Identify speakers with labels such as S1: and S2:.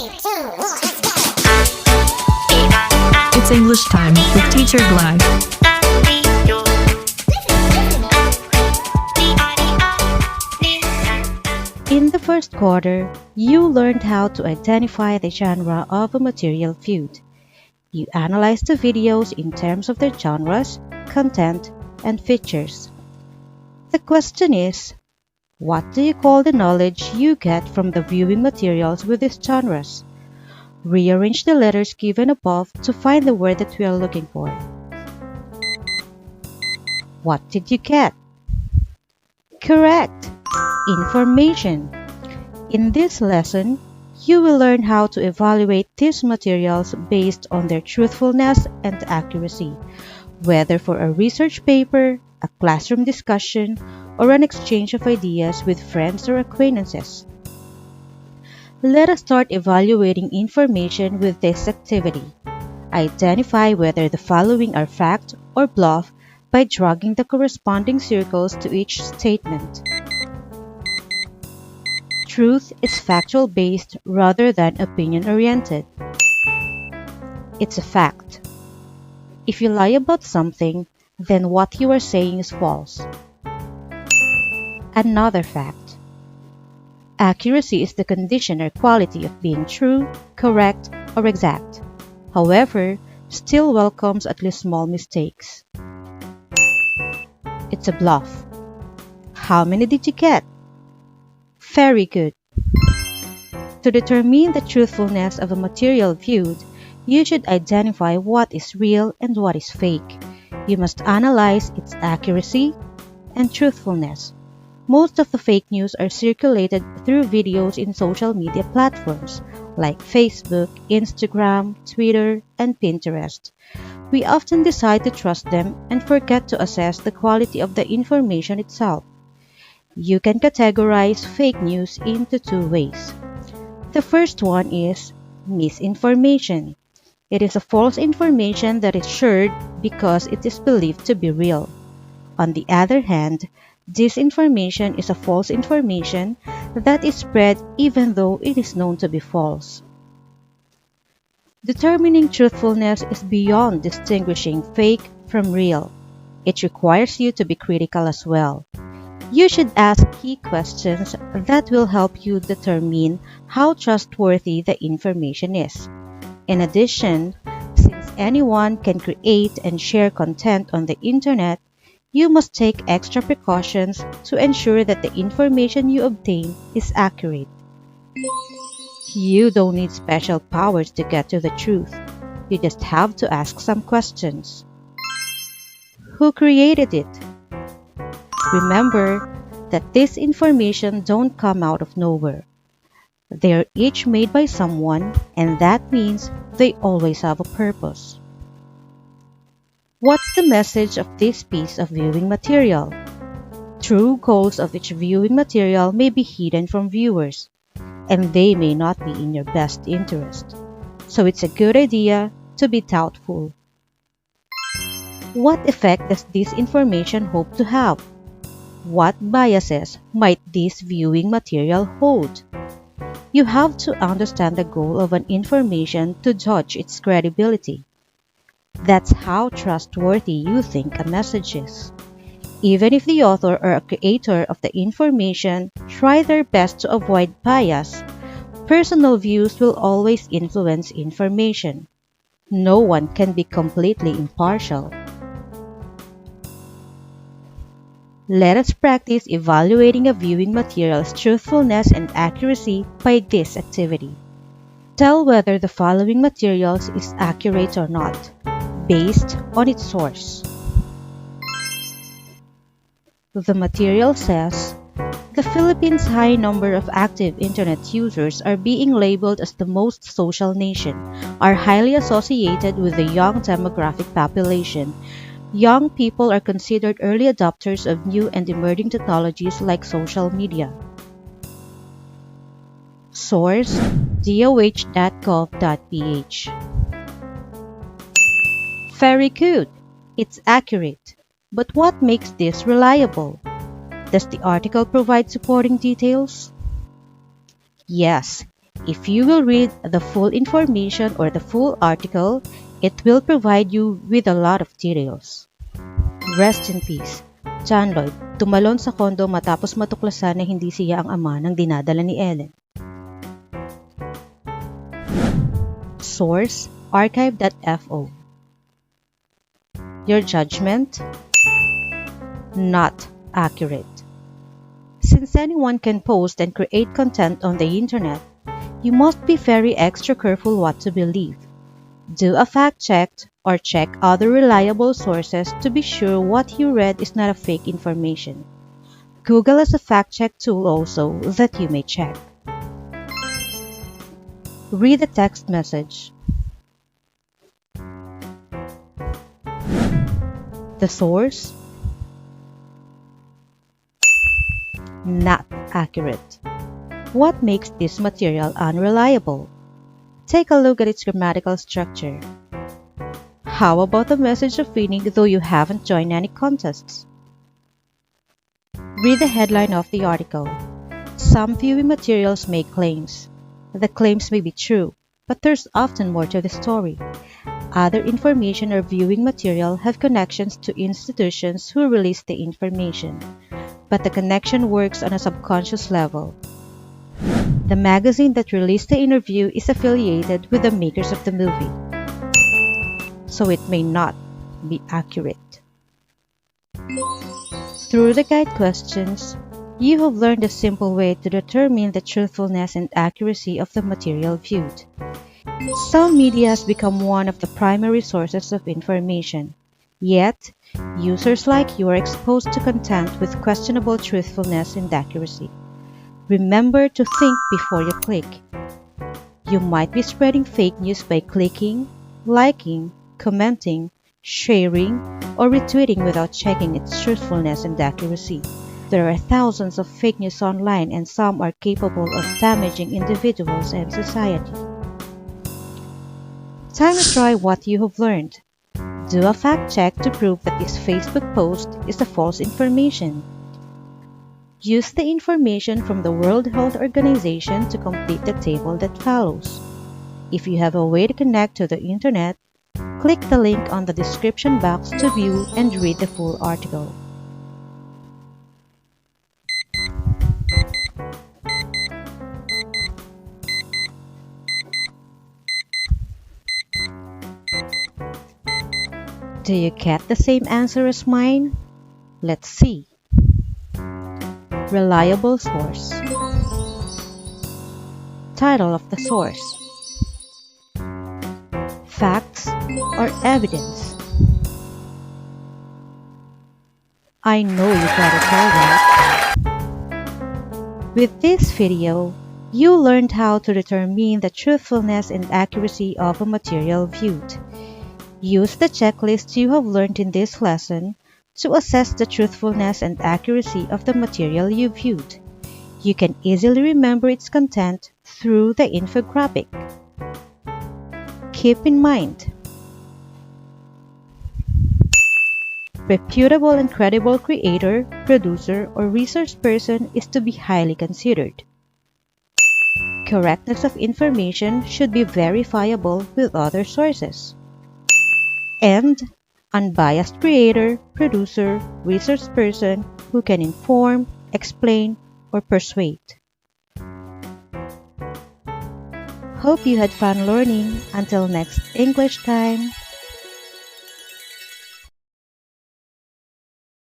S1: It's English time with Teacher Glad.
S2: In the first quarter, you learned how to identify the genre of a material viewed. You analyzed the videos in terms of their genres, content, and features. The question is, what do you call the knowledge you get from the viewing materials with these genres? Rearrange the letters given above to find the word that we are looking for. What did you get? Correct! Information. In this lesson, you will learn how to evaluate these materials based on their truthfulness and accuracy, whether for a research paper, a classroom discussion, or an exchange of ideas with friends or acquaintances. Let us start evaluating information with this activity. Identify whether the following are fact or bluff by dragging the corresponding circles to each statement. Truth is factual-based rather than opinion-oriented. It's a fact. If you lie about something, then what you are saying is false. Another fact. Accuracy is the condition or quality of being true, correct, or exact. However, still welcomes at least small mistakes. It's a bluff. How many did you get? Very good. To determine the truthfulness of a material viewed, you should identify what is real and what is fake. You must analyze its accuracy and truthfulness. Most of the fake news are circulated through videos in social media platforms like Facebook, Instagram, Twitter, and Pinterest. We often decide to trust them and forget to assess the quality of the information itself. You can categorize fake news into two ways. The first one is misinformation. It is a false information that is shared because it is believed to be real. On the other hand, disinformation is a false information that is spread even though it is known to be false. Determining truthfulness is beyond distinguishing fake from real. It requires you to be critical as well. You should ask key questions that will help you determine how trustworthy the information is. In addition, since anyone can create and share content on the internet, you must take extra precautions to ensure that the information you obtain is accurate. You don't need special powers to get to the truth. You just have to ask some questions. Who created it? Remember that this information don't come out of nowhere. They are each made by someone, and that means they always have a purpose. What's the message of this piece of viewing material? True goals of each viewing material may be hidden from viewers, and they may not be in your best interest. So it's a good idea to be doubtful. What effect does this information hope to have? What biases might this viewing material hold? You have to understand the goal of an information to judge its credibility. That's how trustworthy you think a message is. Even if the author or a creator of the information try their best to avoid bias, personal views will always influence information. No one can be completely impartial. Let us practice evaluating a viewing material's truthfulness and accuracy by this activity. Tell whether the following materials is accurate or not, based on its source. The material says, the Philippines' high number of active internet users are being labeled as the most social nation, are highly associated with the young demographic population. Young people are considered early adopters of new and emerging technologies like social media. Source: doh.gov.ph. Very good. It's accurate. But what makes this reliable? Does the article provide supporting details? Yes, If you will read the full information or the full article, it will provide you with a lot of details. Rest in peace. John Lloyd, tumalon sa kondo matapos matuklasan na hindi siya ang ama ng dinadala ni Ellen. Source, archive.fo. Your judgment? Not accurate. Since anyone can post and create content on the internet, you must be very extra careful what to believe. Do a fact check or check other reliable sources to be sure what you read is not a fake information. Google is a fact check tool also that you may check. Read the text message. The source? Not accurate. What makes this material unreliable? Take a look at its grammatical structure. How about the message of winning though you haven't joined any contests? Read the headline of the article. Some viewing materials make claims. The claims may be true, but there's often more to the story. Other information or viewing material have connections to institutions who release the information, but the connection works on a subconscious level. The magazine that released the interview is affiliated with the makers of the movie, so it may not be accurate. Through the guide questions, you have learned a simple way to determine the truthfulness and accuracy of the material viewed. Some media has become one of the primary sources of information, yet users like you are exposed to content with questionable truthfulness and accuracy. Remember to think before you click. You might be spreading fake news by clicking, liking, commenting, sharing, or retweeting without checking its truthfulness and accuracy. There are thousands of fake news online and some are capable of damaging individuals and society. Time to try what you have learned. Do a fact check to prove that this Facebook post is a false information. Use the information from the World Health Organization to complete the table that follows. If you have a way to connect to the internet, click the link on the description box to view and read the full article. Do you get the same answer as mine? Let's see. Reliable source. Title of the source. Facts or evidence. I know you got it all right. With this video, you learned how to determine the truthfulness and accuracy of a material viewed. Use the checklist you have learned in this lesson to assess the truthfulness and accuracy of the material you viewed. You can easily remember its content through the infographic. Keep in mind, reputable and credible creator, producer, or research person is to be highly considered. Correctness of information should be verifiable with other sources. And unbiased creator, producer, research person who can inform, explain, or persuade. Hope you had fun learning. Until next English time.